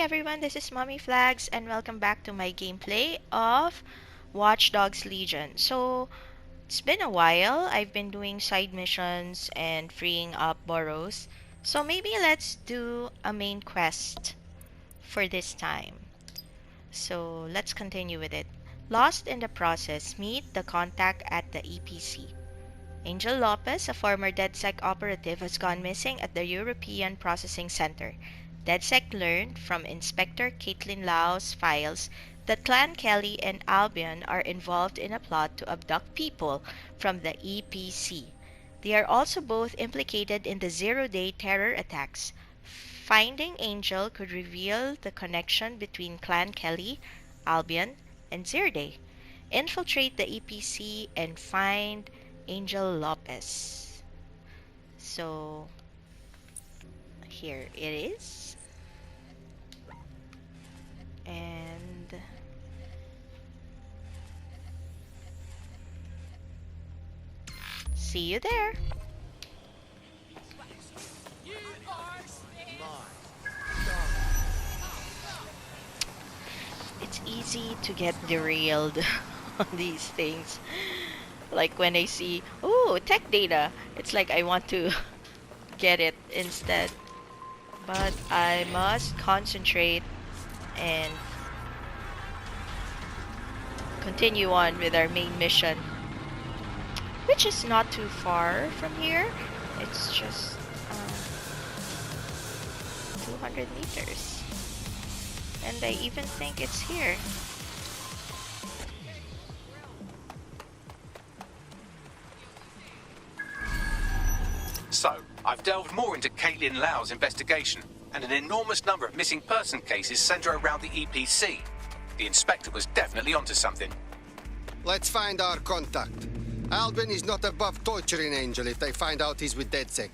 everyone, this is Mommy Flags and welcome back to my gameplay of Watch Dogs Legion. So, it's been a while. I've been doing side missions and freeing up burrows. So maybe let's do a main quest for this time. So, let's continue with it. Lost in the process, meet the contact at the EPC. Angel Lopez, a former DedSec operative, has gone missing at the European Processing Center. DedSec learned from Inspector Caitlin Lau's files that Clan Kelley and Albion are involved in a plot to abduct people from the EPC. They are also both implicated in the zero-day terror attacks. Finding Angel could reveal the connection between Clan Kelley, Albion, and Zero Day. Infiltrate the EPC and find Angel Lopez. So, here it is. And see you there. It's easy to get derailed on these things. Like when I see, oh, tech data, it's like I want to get it instead. But I must concentrate and continue on with our main mission, which is not too far from here. It's just 200 meters. And I even think it's here. So, I've delved more into Caitlin Lau's investigation, and an enormous number of missing person cases center around the EPC. The inspector was definitely onto something. Let's find our contact. Albion is not above torturing Angel if they find out he's with DedSec.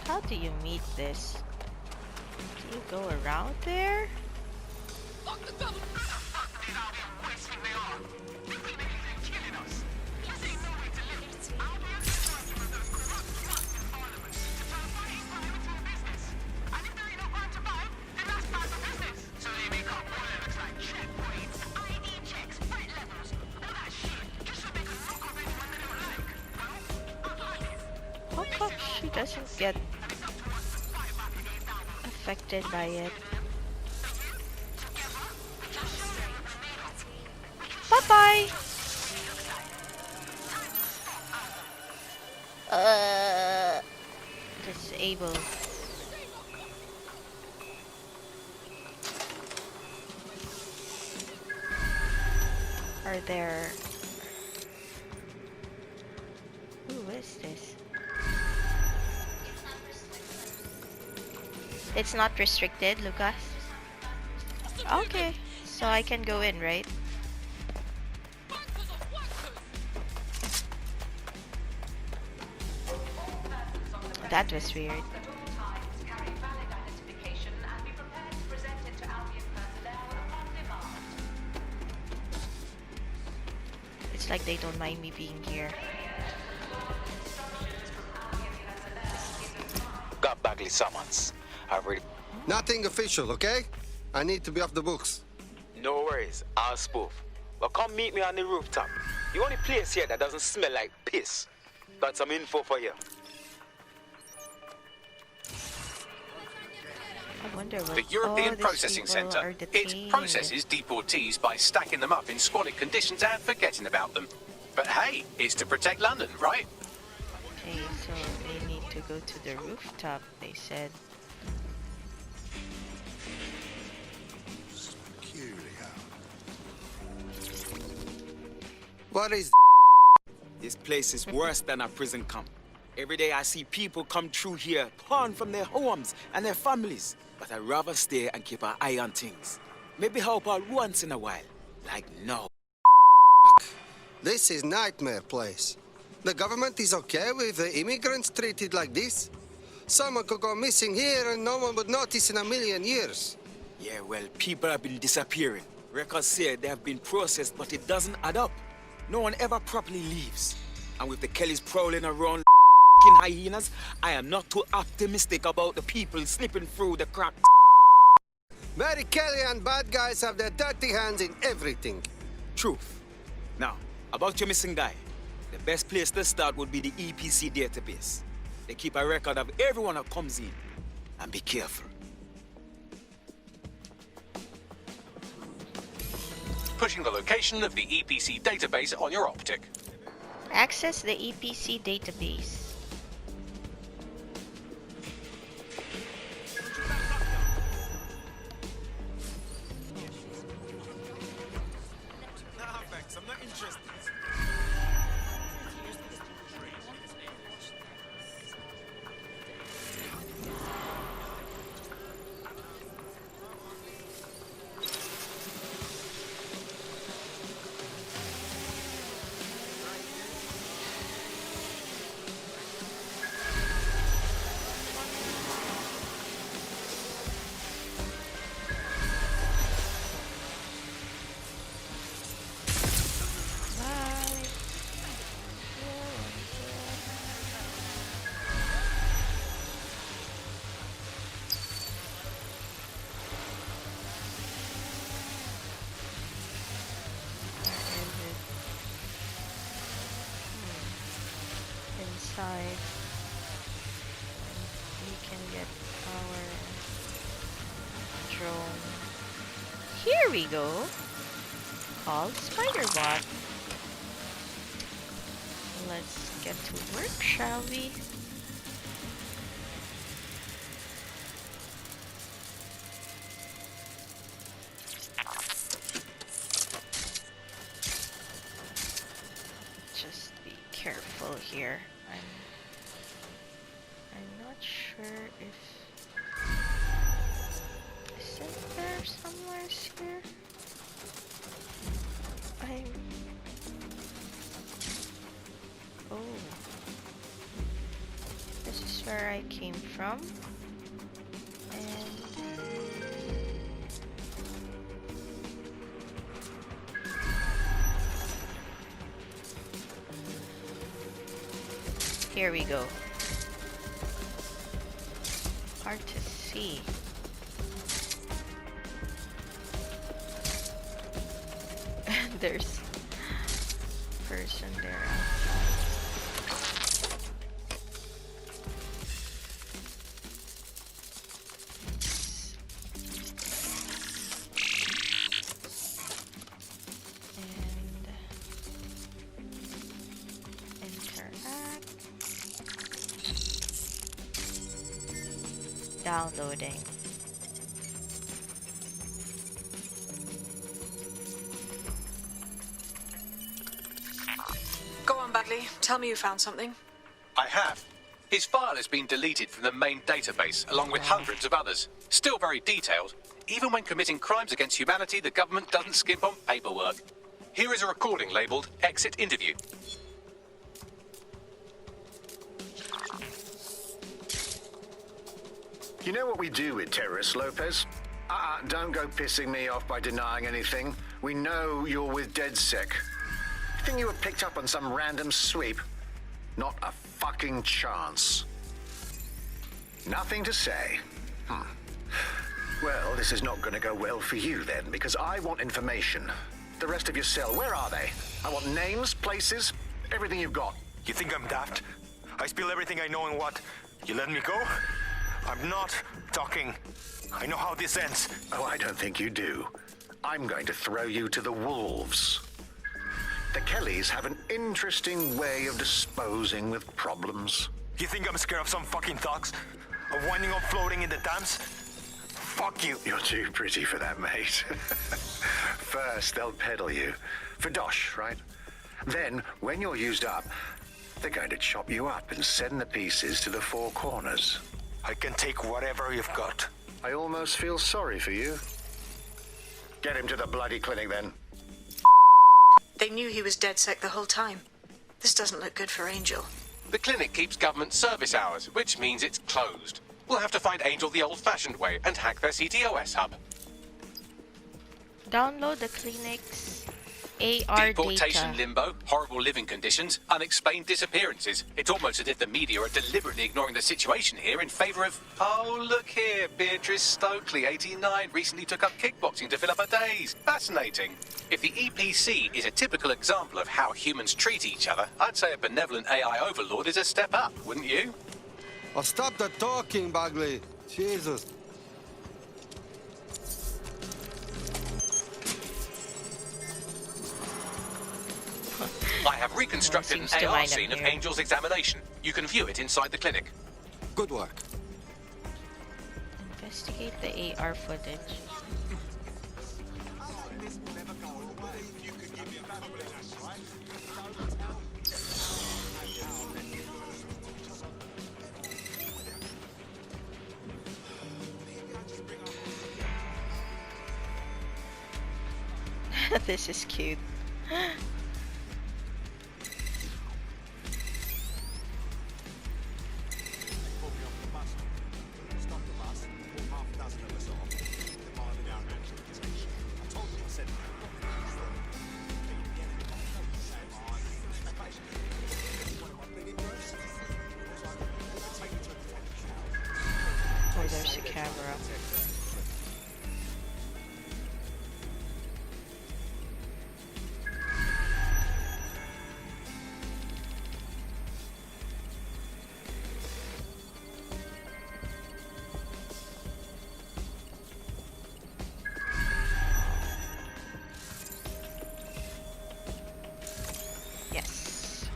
How do you meet this? Do you go around there? How come she doesn't get affected by it? Bye-bye! Disable. Are there... Who is this? It's not restricted, Lucas? Okay, so I can go in, right? That was weird. It's like they don't mind me being here. Got Bagley summons. I've already... Nothing official, okay? I need to be off the books. No worries, I'll spoof. Well, come meet me on the rooftop. The only place here that doesn't smell like piss. Got some info for you. I wonder what... The European these Processing people Center. are It detained. processes deportees by stacking them up in squalid conditions and forgetting about them. But hey, it's to protect London, right? Okay, so they need to go to the rooftop, they said. What is This place is worse than a prison camp. Every day I see people come through here, torn from their homes and their families. But I'd rather stay and keep an eye on things. Maybe help out once in a while. Like now. This is nightmare place. The government is okay with the immigrants treated like this? Someone could go missing here and no one would notice in a million years. Yeah, well, people have been disappearing. Records say they have been processed, but it doesn't add up. No one ever properly leaves. And with the Kellys prowling around hyenas, I am not too optimistic about the people slipping through the cracks. Mary Kelley and bad guys have their dirty hands in everything. Truth. Now, about your missing guy. The best place to start would be the EPC database. They keep a record of everyone that comes in. And be careful. Pushing the location of the EPC database on your optic. Access the EPC database. Nah, thanks. I'm not interested. Inside, we can get our drone. Here we go. Called Spiderbot. Let's get to work, shall we? Just be careful here. I'm not sure if isn't there somewhere here? Oh, this is where I came from, and here we go. Hard to see. There's a person there and interact. Downloading. Go on, Bagley. Tell me you found something. I have. His file has been deleted from the main database, along with hundreds of others. Still very detailed. Even when committing crimes against humanity, the government doesn't skimp on paperwork. Here is a recording labelled Exit Interview. You know what we do with terrorists, Lopez? Don't go pissing me off by denying anything. We know you're with DedSec. You think you were picked up on some random sweep? Not a fucking chance. Nothing to say. Well, this is not going to go well for you then, because I want information. The rest of your cell, where are they? I want names, places, everything you've got. You think I'm daft? I spill everything I know and what? You let me go? I'm not talking. I know how this ends. Oh, I don't think you do. I'm going to throw you to the wolves. The Kellys have an interesting way of disposing with problems. You think I'm scared of some fucking thugs? Of winding up floating in the Thames? Fuck you. You're too pretty for that, mate. First, they'll peddle you. For dosh, right? Then, when you're used up, they're going to chop you up and send the pieces to the four corners. I can take whatever you've got. I almost feel sorry for you. Get him to the bloody clinic, then. They knew he was dead sick the whole time. This doesn't look good for Angel. The clinic keeps government service hours, which means it's closed. We'll have to find Angel the old-fashioned way and hack their CTOS hub. Download the clinic's AR Deportation data. limbo, horrible living conditions, unexplained disappearances. It's almost as if the media are deliberately ignoring the situation here in favour of... Oh, look here, Beatrice Stokely, 89, recently took up kickboxing to fill up her days. Fascinating. If the EPC is a typical example of how humans treat each other, I'd say a benevolent AI overlord is a step up, wouldn't you? Oh, stop the talking, Bagley. Jesus. I have reconstructed an Seems to AR line up scene of here. Angel's examination. You can view it inside the clinic. Good work. Investigate the AR footage. This is cute. Oh, there's a camera. Yes.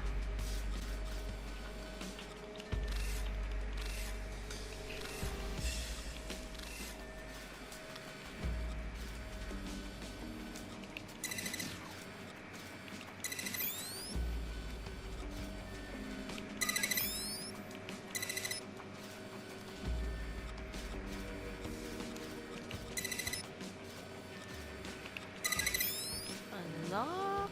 Unlock.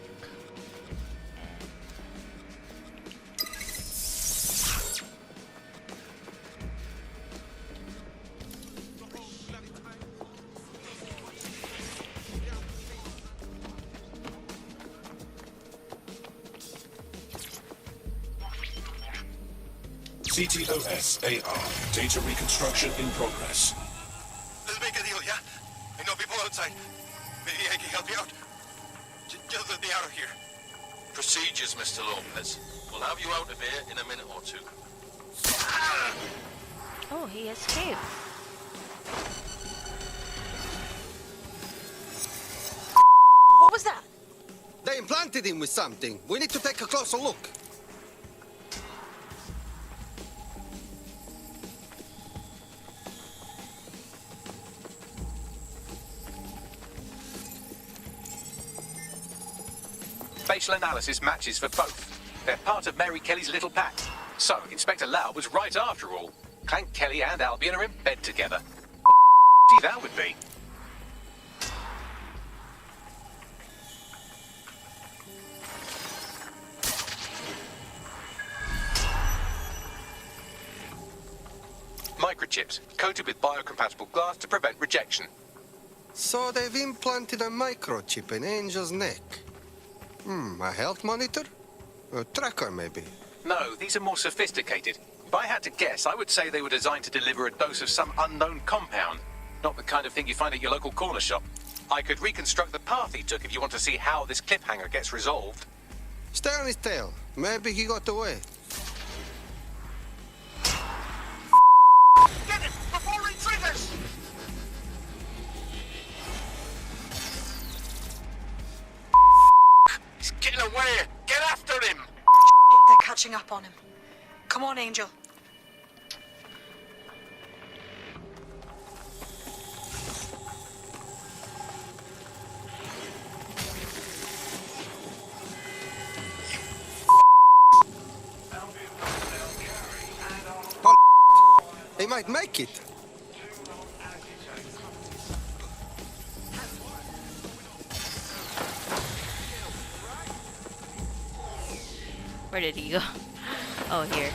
CTOS AR. Data reconstruction in progress. Let's make a deal, yeah? I know people outside. Maybe I can help you out. Just let me out of here. Procedures, Mr. Lopez. We'll have you out of here in a minute or two. Oh, he escaped. What was that? They implanted him with something. We need to take a closer look. Facial analysis matches for both. They're part of Mary Kelly's little pack. So, Inspector Lau was right after all. Clank Kelley and Albion are in bed together. See, that would be. Microchips, coated with biocompatible glass to prevent rejection. So they've implanted a microchip in Angel's neck. A health monitor? A tracker, maybe? No, these are more sophisticated. If I had to guess, I would say they were designed to deliver a dose of some unknown compound. Not the kind of thing you find at your local corner shop. I could reconstruct the path he took if you want to see how this cliffhanger gets resolved. Stay on his tail. Maybe he got away. Get him before he triggers! He's getting away! Get after him! They're catching up on him. Come on, Angel. He might make it. Where did he go? Oh, here.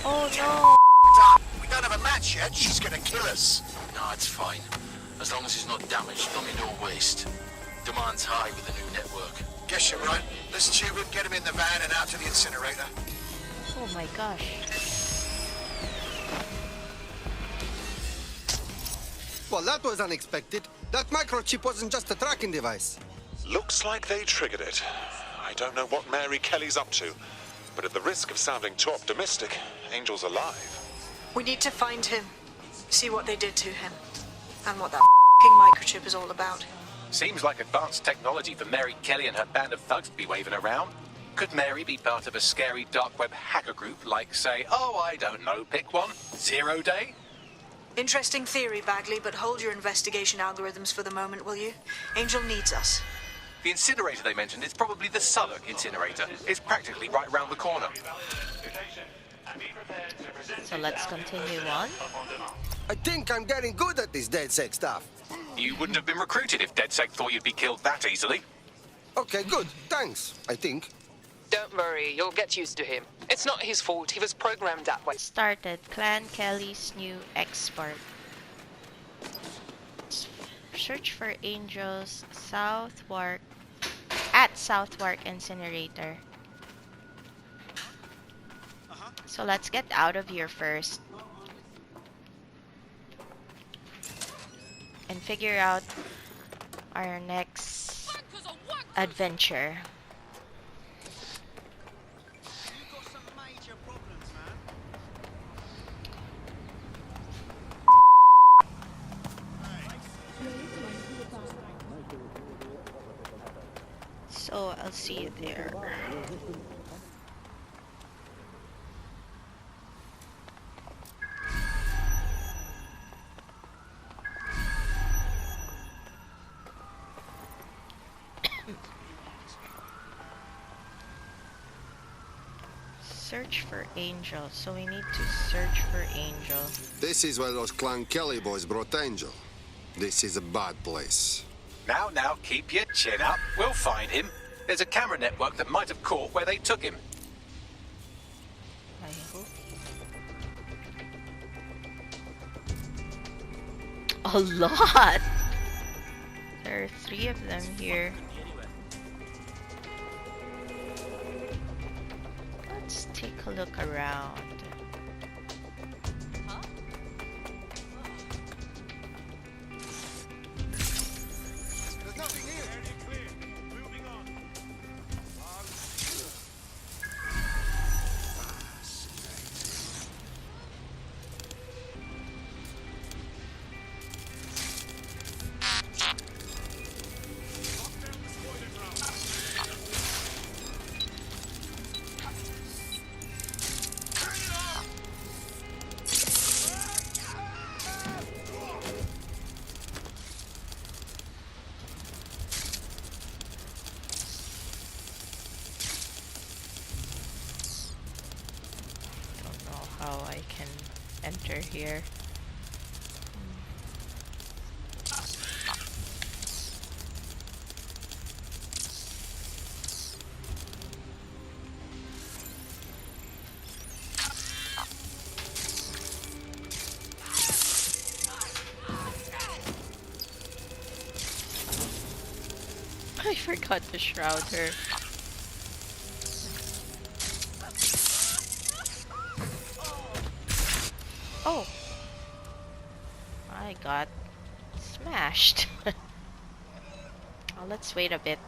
Oh no! We don't have a match yet. She's gonna kill us. No, it's fine. As long as he's not damaged, dummy no waste. Demand's high with the new network. Guess you're right. Let's tube him, get him in the van and out to the incinerator. Oh my gosh. Well, that was unexpected. That microchip wasn't just a tracking device. Looks like they triggered it. I don't know what Mary Kelley's up to, but at the risk of sounding too optimistic, Angel's alive. We need to find him, see what they did to him, and what that f***ing microchip is all about. Seems like advanced technology for Mary Kelley and her band of thugs to be waving around. Could Mary be part of a scary dark web hacker group like, say, oh, I don't know, pick one, 0 Day? Interesting theory, Bagley, but hold your investigation algorithms for the moment, will you? Angel needs us. The incinerator they mentioned is probably the Southwark incinerator. It's practically right round the corner. So let's continue on. I think I'm getting good at this DedSec stuff. You wouldn't have been recruited if DedSec thought you'd be killed that easily. Okay, good. Thanks, I think. Don't worry, you'll get used to him. It's not his fault, he was programmed that way. Started Clan Kelley's new export. Search for Angel's Southwark at Southwark Incinerator. So let's get out of here first and figure out our next adventure. So I'll see you there. Search for Angel. So we need to search for Angel. This is where those Clan Kelley boys brought Angel. This is a bad place. Now, keep your chin up. We'll find him. There's a camera network that might have caught where they took him. I hope. A lot! There are 3 of them here. Let's take a look around. How I can enter here. I forgot to shroud her. Oh! I got smashed. Oh, let's wait a bit.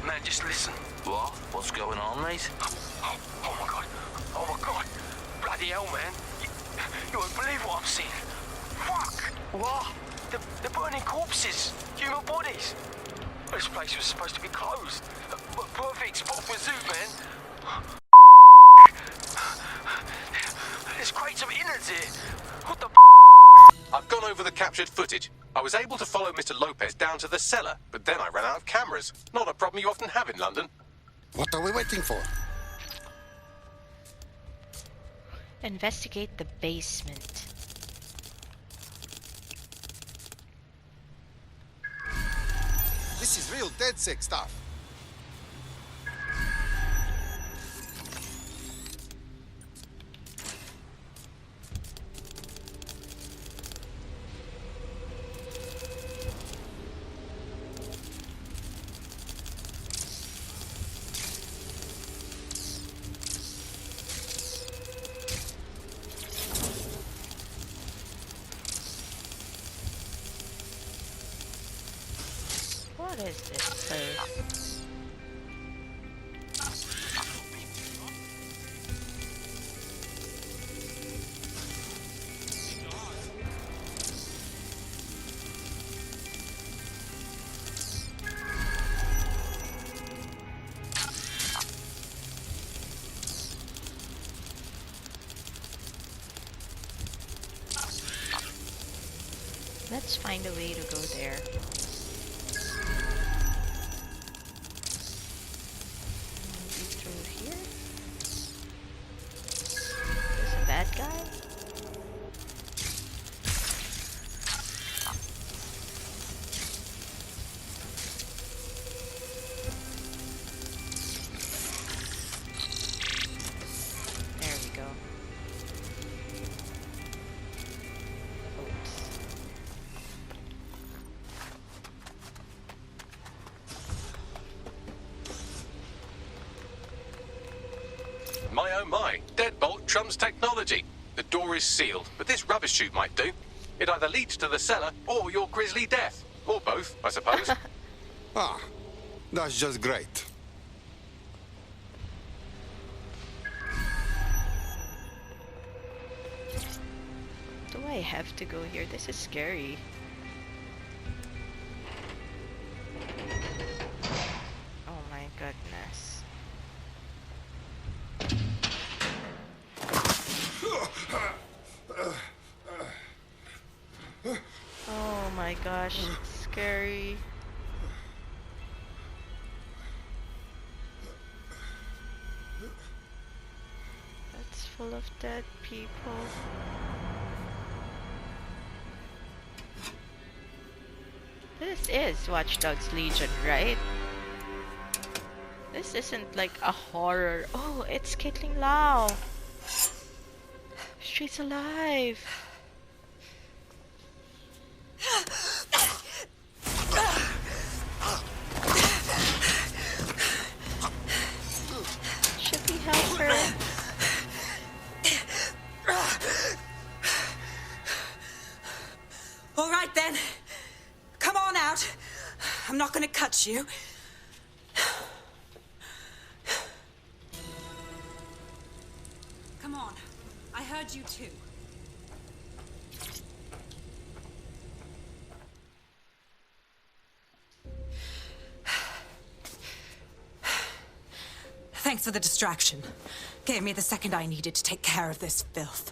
Man, just listen. What? What's going on, mate? Oh my god. Oh my god. Bloody hell, man. You won't believe what I'm seeing. Fuck! What? The burning corpses. Human bodies. This place was supposed to be closed. Perfect spot for a zoo, man. There's crates of innards here. What the I've gone over the captured footage. I was able to follow Mr. Lopez down to the cellar, but then I ran out of cameras. Not a problem you often have in London. What are we waiting for? Investigate the basement. This is real DedSec stuff. What is this place? Let's find a way to go there. Maybe through here? There's a bad guy? There we go. Oops. My oh my, deadbolt trumps technology. The door is sealed, but this rubbish chute might do. It either leads to the cellar or your grisly death. Or both, I suppose. Ah, that's just great. Do I have to go here? This is scary. Oh my goodness. Oh my gosh, it's scary. That's full of dead people. This is Watch Dogs Legion, right? This isn't like a horror. Oh, it's Caitlin Lau. She's alive. Should we help her? All right then. Come on out. I'm not gonna cut you. Come on. I heard you too. Thanks for the distraction. Gave me the second I needed to take care of this filth.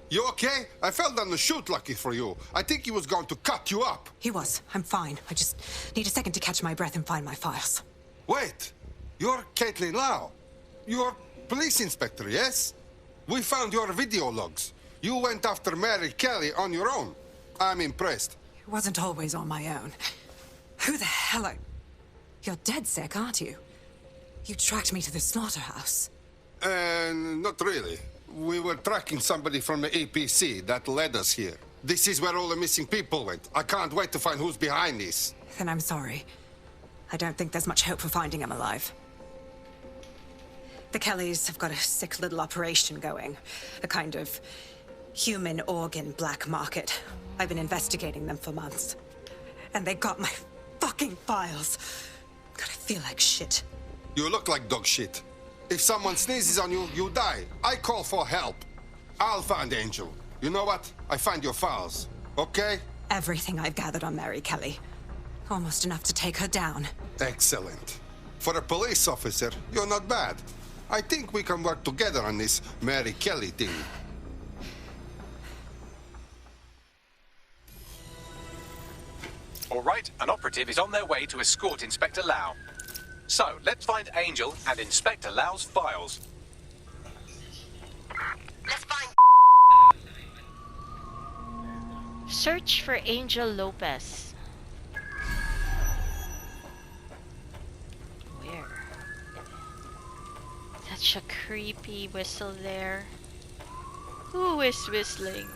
You okay? I fell down the chute, lucky for you. I think he was going to cut you up. He was. I'm fine. I just need a second to catch my breath and find my files. Wait, you're Caitlin Lau. You're police inspector, yes? We found your video logs. You went after Mary Kelley on your own. I'm impressed. It wasn't always on my own. Who the hell are... You're DedSec, aren't you? You tracked me to the slaughterhouse. Not really. We were tracking somebody from the APC that led us here. This is where all the missing people went. I can't wait to find who's behind this. Then I'm sorry. I don't think there's much hope for finding him alive. The Kelleys have got a sick little operation going. A kind of human organ black market. I've been investigating them for months. And they got my fucking files. God, I feel like shit. You look like dog shit. If someone sneezes on you, you die. I call for help. I'll find Angel. You know what? I find your files. Okay? Everything I've gathered on Mary Kelley. Almost enough to take her down. Excellent. For a police officer, you're not bad. I think we can work together on this Mary Kelley thing. All right, an operative is on their way to escort Inspector Lau. So, let's find Angel and Inspector Lau's files. Let's find. Search for Angel Lopez. Where? Such a creepy whistle there. Who is whistling?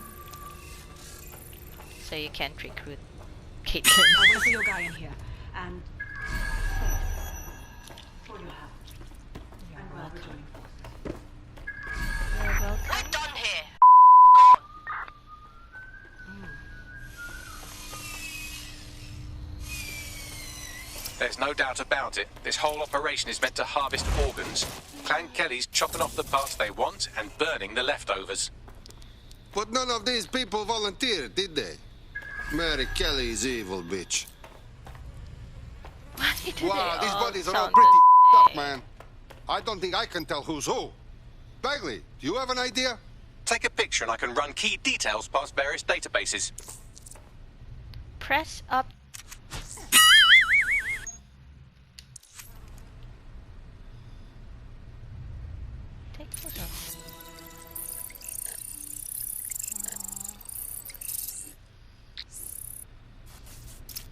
So you can't recruit Caitlin. I'll wait for your guy in here. And... for your help. I'm glad we're joining forces. You're welcome. We're done here. There's no doubt about it. This whole operation is meant to harvest organs. Clan Kelley's chopping off the parts they want and burning the leftovers. But none of these people volunteered, did they? Mary Kelley is evil, bitch. Why do Wow, they these all bodies are all sound pretty the up, same? man. I don't think I can tell who's who. Bagley, do you have an idea? Take a picture and I can run key details past various databases. Press up. Take photo.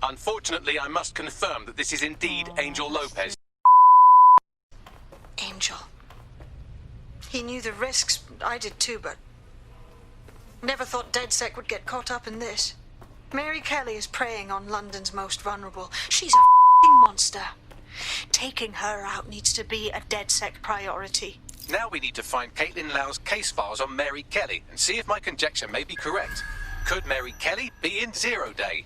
Unfortunately, I must confirm that this is indeed Angel Lopez. Angel. He knew the risks. I did too, but... never thought DedSec would get caught up in this. Mary Kelley is preying on London's most vulnerable. She's a f***ing monster. Taking her out needs to be a DedSec priority. Now we need to find Caitlin Lau's case files on Mary Kelley and see if my conjecture may be correct. Could Mary Kelley be in Zero Day?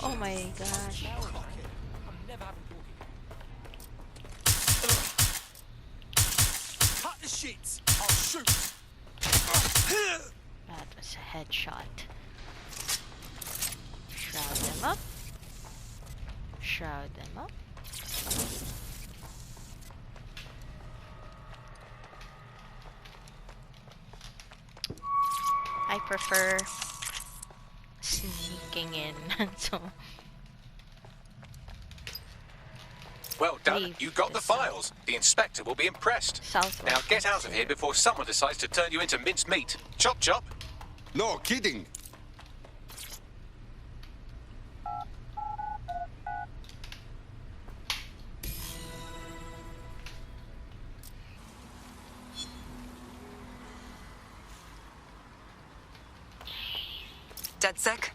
Oh my gosh. Cut the sheets. I'll shoot. That was a headshot. Shroud them up. Shroud them up. I prefer sneaking in, so... Well done, Leave you got the this out. files. The inspector will be impressed. Southwest. Now get out of here before someone decides to turn you into minced meat. Chop chop. No, kidding. DedSec?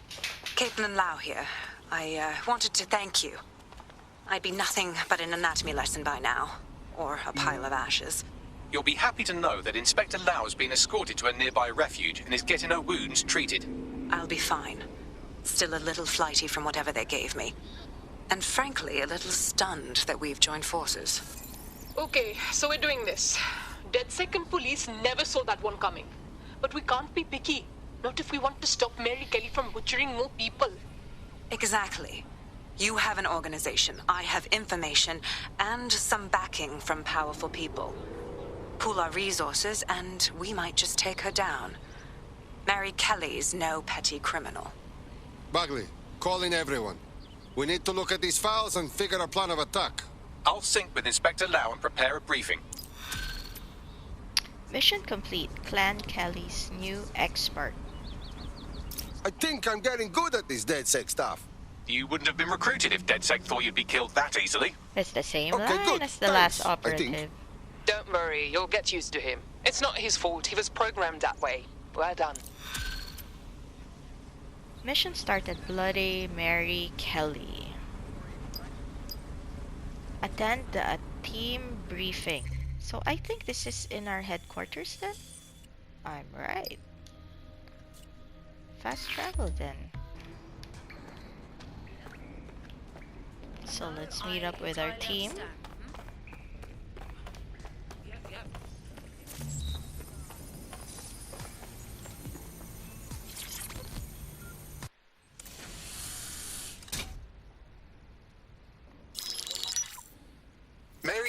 Caitlin Lau here. I wanted to thank you. I'd be nothing but an anatomy lesson by now. Or a pile of ashes. You'll be happy to know that Inspector Lau has been escorted to a nearby refuge and is getting her wounds treated. I'll be fine. Still a little flighty from whatever they gave me. And frankly, a little stunned that we've joined forces. Okay, so we're doing this. DedSec and police never saw that one coming. But we can't be picky. Not if we want to stop Mary Kelley from butchering more people. Exactly. You have an organization, I have information, and some backing from powerful people. Pool our resources, and we might just take her down. Mary Kelley's no petty criminal. Bagley, call in everyone. We need to look at these files and figure a plan of attack. I'll sync with Inspector Lau and prepare a briefing. Mission complete. Clan Kelley's new expert. I think I'm getting good at this DedSec stuff. You wouldn't have been recruited if DedSec thought you'd be killed that easily. It's the same Okay, line good. as the Thanks, last I operative. think. Don't worry, you'll get used to him. It's not his fault, he was programmed that way. Well done. Mission started. Bloody Mary Kelley. Attend the team briefing. So I think this is in our headquarters then? I'm right. Fast travel then. So let's meet up with our team.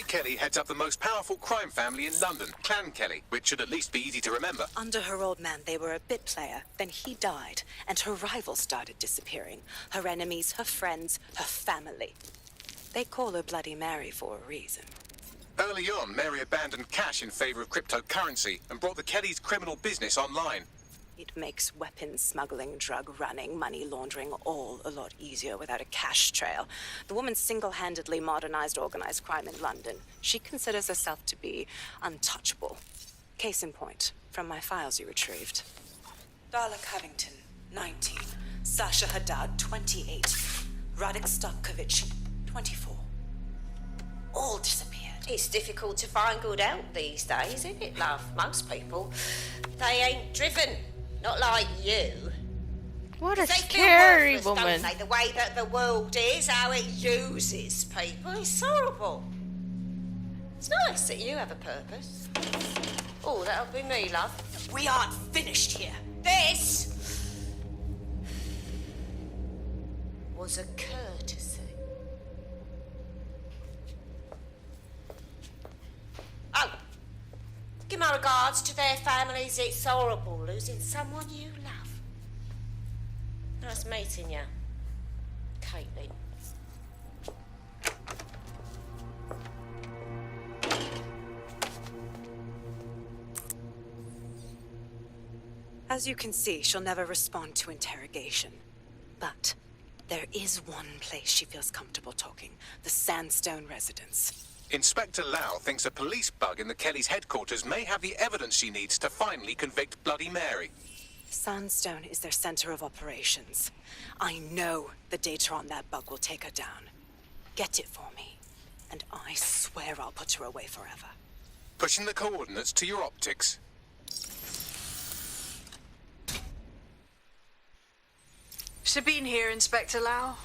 Kelley heads up the most powerful crime family in London, Clan Kelley, which should at least be easy to remember. Under her old man, they were a bit player. Then he died, and her rivals started disappearing. Her enemies, her friends, her family. They call her Bloody Mary for a reason. Early on, Mary abandoned cash in favor of cryptocurrency and brought the Kellys' criminal business online. It makes weapons smuggling, drug running, money laundering all a lot easier without a cash trail. The woman single-handedly modernized organized crime in London. She considers herself to be untouchable. Case in point, from my files you retrieved. Darla Covington, 19. Sasha Haddad, 28. Radek Stokovich, 24. All disappeared. It's difficult to find good help these days, isn't it, love? Most people, they ain't driven. Not like you. What a They feel scary worthless, woman. don't they? The way that the world is, how it uses people, it's horrible. It's nice that you have a purpose. Oh, that'll be me, love. We aren't finished here. This was a courtesy. Oh, give my regards to their families. It's horrible losing someone you love. Nice meeting you, Caitlin. As you can see, she'll never respond to interrogation. But there is one place she feels comfortable talking. The Sandstone residence. Inspector Lau thinks a police bug in the Kellys' headquarters may have the evidence she needs to finally convict Bloody Mary. Sandstone is their center of operations. I know the data on that bug will take her down. Get it for me, and I swear I'll put her away forever. Pushing the coordinates to your optics. Sabine here, Inspector Lau.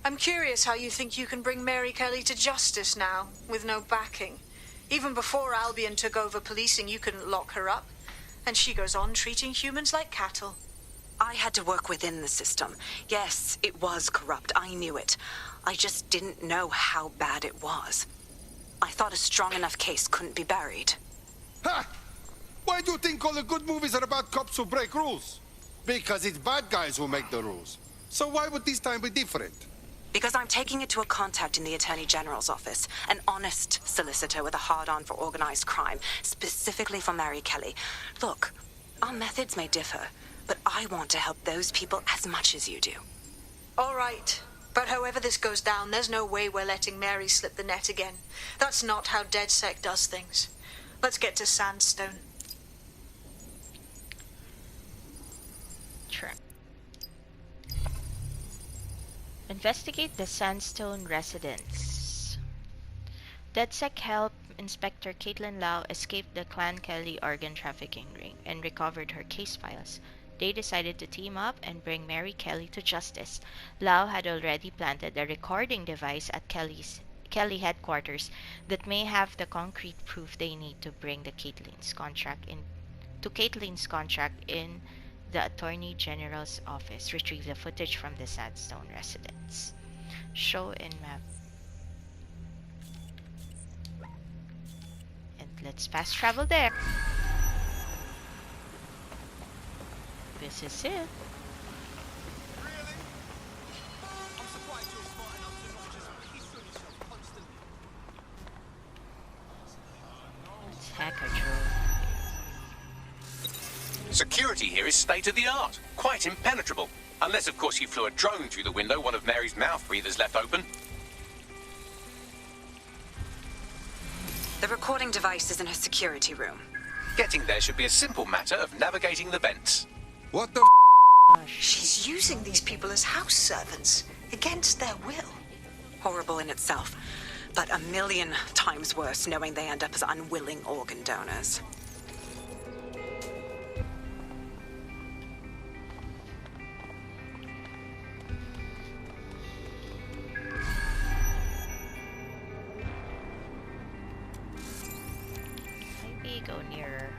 I'm curious how you think you can bring Mary Kelley to justice now, with no backing. Even before Albion took over policing, you couldn't lock her up. And she goes on treating humans like cattle. I had to work within the system. Yes, it was corrupt. I knew it. I just didn't know how bad it was. I thought a strong enough case couldn't be buried. Ha! Why do you think all the good movies are about cops who break rules? Because it's bad guys who make the rules. So why would this time be different? Because I'm taking it to a contact in the Attorney General's office, an honest solicitor with a hard-on for organized crime, specifically for Mary Kelley. Look, our methods may differ, but I want to help those people as much as you do. All right. But however this goes down, there's no way we're letting Mary slip the net again. That's not how DedSec does things. Let's get to Sandstone. Sure. Investigate the Sandstone residence. DedSec helped Inspector Caitlin Lau escape the Clan Kelley organ trafficking ring and recovered her case files. They decided to team up and bring Mary Kelley to justice. Lau had already planted a recording device at Kelley headquarters that may have the concrete proof they need to bring Caitlin's contract in the Attorney General's office. Retrieve the footage from the Sandstone residence. Show in map. And let's fast travel there. This is it. Let's hack a drone. Security here is state-of-the-art, quite impenetrable. Unless, of course, you flew a drone through the window one of Mary's mouth breathers left open. The recording device is in her security room. Getting there should be a simple matter of navigating the vents. What the She's using these people as house servants, against their will. Horrible in itself, but a million times worse knowing they end up as unwilling organ donors. Maybe go nearer.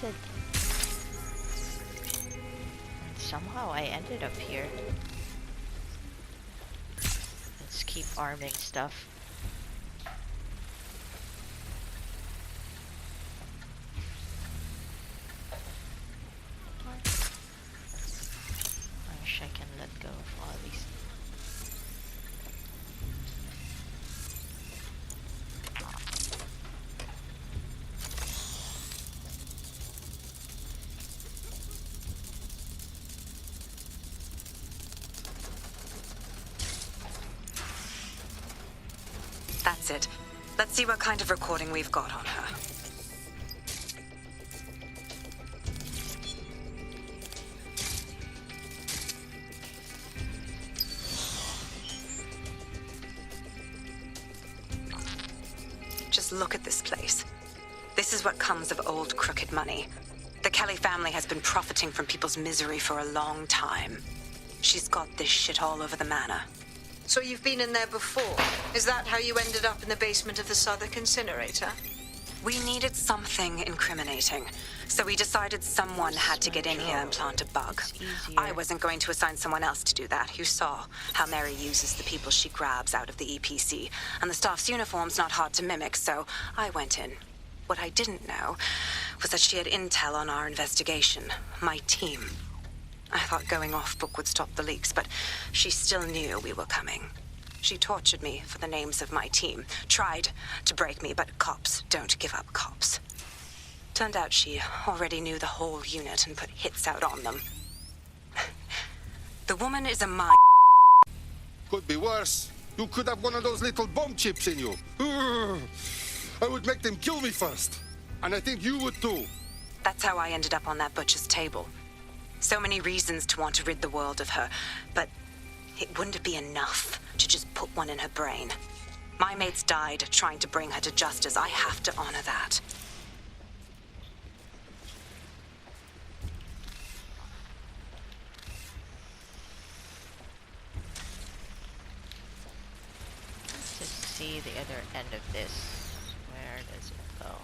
wasted. And somehow I ended up here. Let's keep arming stuff. I wish I can let go of all these. That's it. Let's see what kind of recording we've got on her. Just look at this place. This is what comes of old crooked money. The Kelley family has been profiting from people's misery for a long time. She's got this shit all over the manor. So you've been in there before? Is that how you ended up in the basement of the Southwark incinerator? We needed something incriminating, so we decided someone had to get in here and plant a bug. I wasn't going to assign someone else to do that. You saw how Mary uses the people she grabs out of the EPC, and the staff's uniform's not hard to mimic, so I went in. What I didn't know was that she had intel on our investigation, my team. I thought going off book would stop the leaks, but she still knew we were coming. She tortured me for the names of my team, tried to break me, but cops don't give up cops. Turned out she already knew the whole unit and put hits out on them. The woman is a mind. Could be worse. You could have one of those little bomb chips in you. I would make them kill me first. And I think you would too. That's how I ended up on that butcher's table. So many reasons to want to rid the world of her, but it wouldn't be enough to just put one in her brain. My mates died trying to bring her to justice. I have to honor that. Let's just see the other end of this. Where does it go?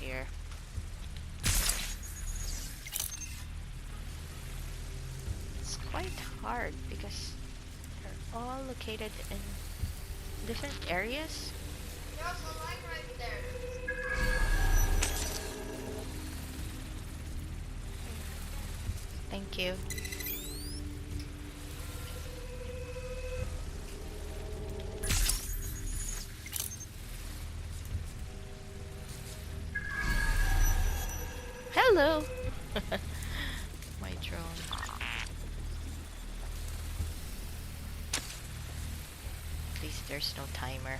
Here. It's quite hard because they're all located in different areas. There's a line right there. Thank you. Hello! My drone. At least there's no timer.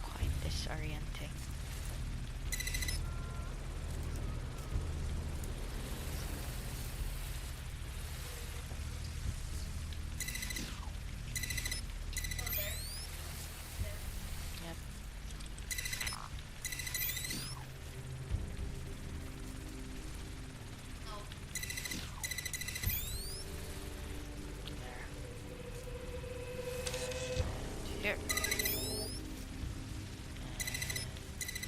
Quite disorienting. Here.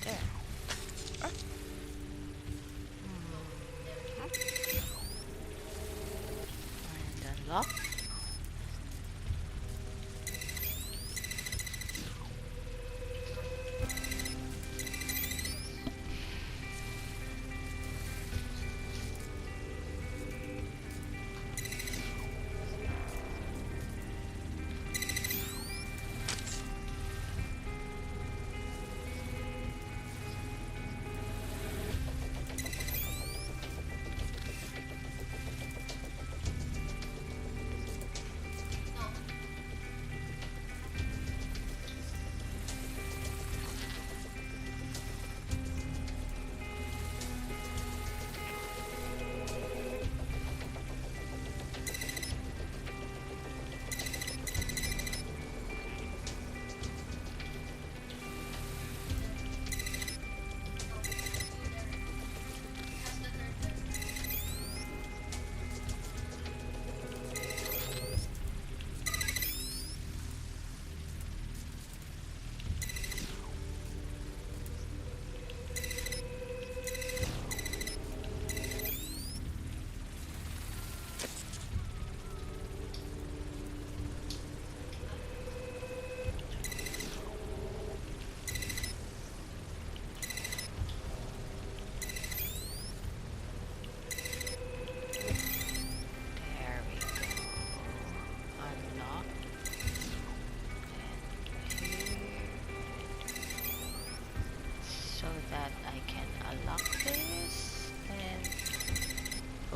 There. And unlock.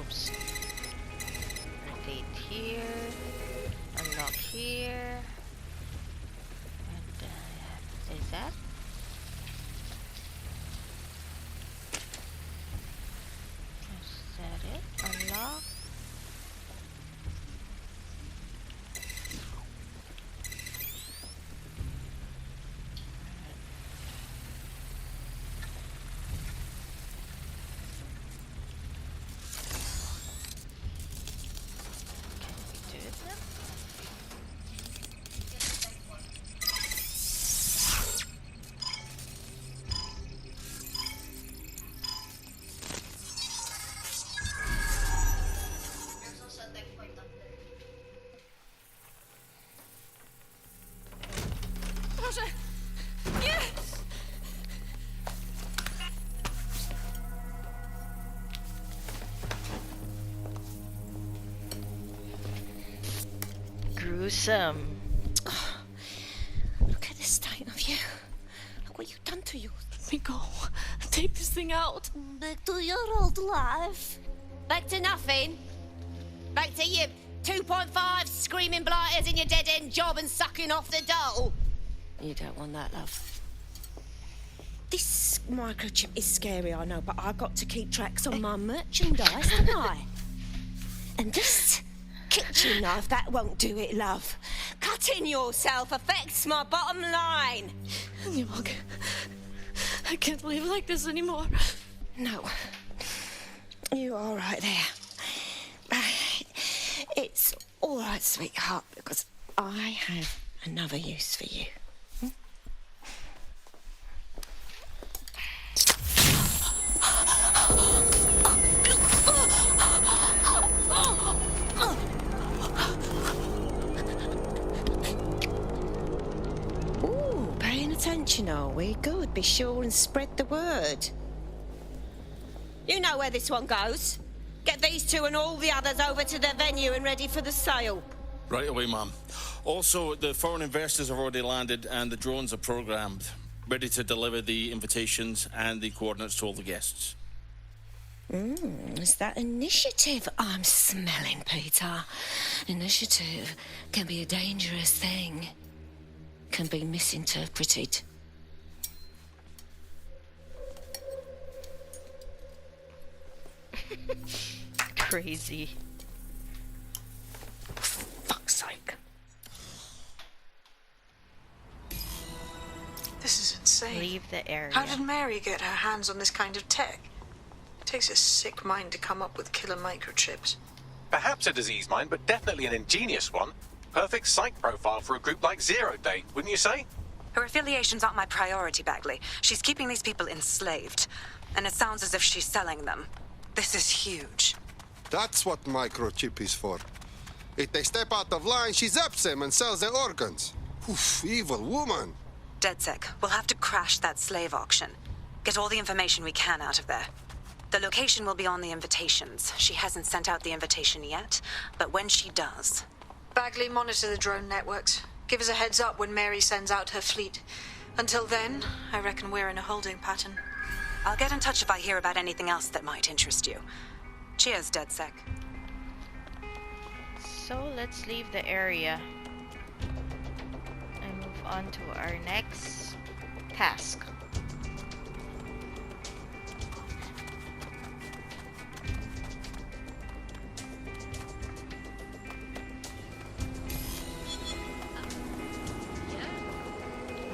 Oops. Rotate here. Unlock here. And is that? Is that it? Unlock. Gruesome. Oh, look at the state of you. Look what you've done to you. Let me go. Take this thing out. Back to your old life. Back to nothing. Back to you 2.5 screaming blighters in your dead-end job and sucking off the dole. You don't want that, love. This microchip is scary, I know, but I've got to keep tracks on my merchandise, don't I? And this kitchen knife, that won't do it, love. Cutting yourself affects my bottom line. Look, I can't live like this anymore. No. You're all right there. It's all right, sweetheart, because I have another use for you. Ooh, paying attention, are we? Good. Be sure and spread the word. You know where this one goes. Get these two and all the others over to the venue and ready for the sale. Right away, Mum. Also, the foreign investors have already landed and the drones are programmed, ready to deliver the invitations and the coordinates to all the guests. Is that initiative I'm smelling, Peter? Initiative can be a dangerous thing. Can be misinterpreted. Crazy. Fuck's sake. This is insane. Leave the area. How did Mary get her hands on this kind of tech? It takes a sick mind to come up with killer microchips. Perhaps a disease mind, but definitely an ingenious one. Perfect psych profile for a group like Zero Day, wouldn't you say? Her affiliations aren't my priority, Bagley. She's keeping these people enslaved. And it sounds as if she's selling them. This is huge. That's what microchip is for. If they step out of line, she zaps them and sells their organs. Oof, evil woman. DedSec, we'll have to crash that slave auction. Get all the information we can out of there. The location will be on the invitations. She hasn't sent out the invitation yet, but when she does... Bagley, monitor the drone networks. Give us a heads up when Mary sends out her fleet. Until then, I reckon we're in a holding pattern. I'll get in touch if I hear about anything else that might interest you. Cheers, DedSec. So let's leave the area and move on to our next task.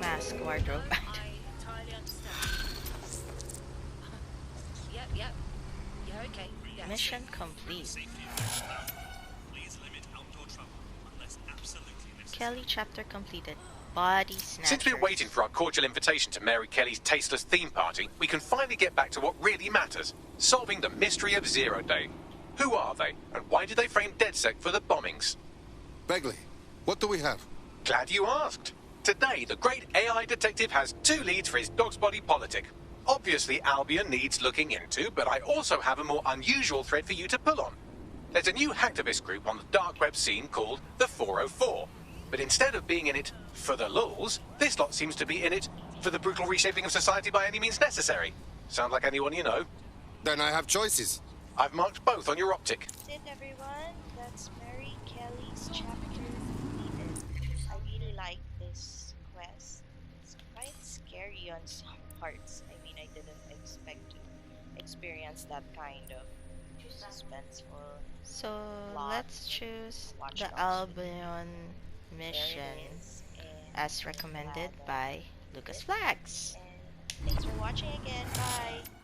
Mask wardrobe. Yep. Yeah, okay. Yes. Mission complete. Kelley chapter completed. Body snatchers. Since we're waiting for our cordial invitation to Mary Kelley's tasteless theme party, we can finally get back to what really matters. Solving the mystery of Zero Day. Who are they, and why did they frame DedSec for the bombings? Begley, what do we have? Glad you asked. Today, the great AI detective has two leads for his dog's body politic. Obviously, Albion needs looking into, but I also have a more unusual thread for you to pull on. There's a new hacktivist group on the dark web scene called the 404. But instead of being in it for the lulz, this lot seems to be in it for the brutal reshaping of society by any means necessary. Sound like anyone you know? Then I have choices. I've marked both on your optic. That's it, everyone. That's Mary Kelley's chapter completed. I really like this quest. It's quite scary on some parts. I mean, I didn't expect to experience that kind of suspenseful. So let's choose the Albion mission as recommended by Lucas Flags. Thanks for watching again. Bye.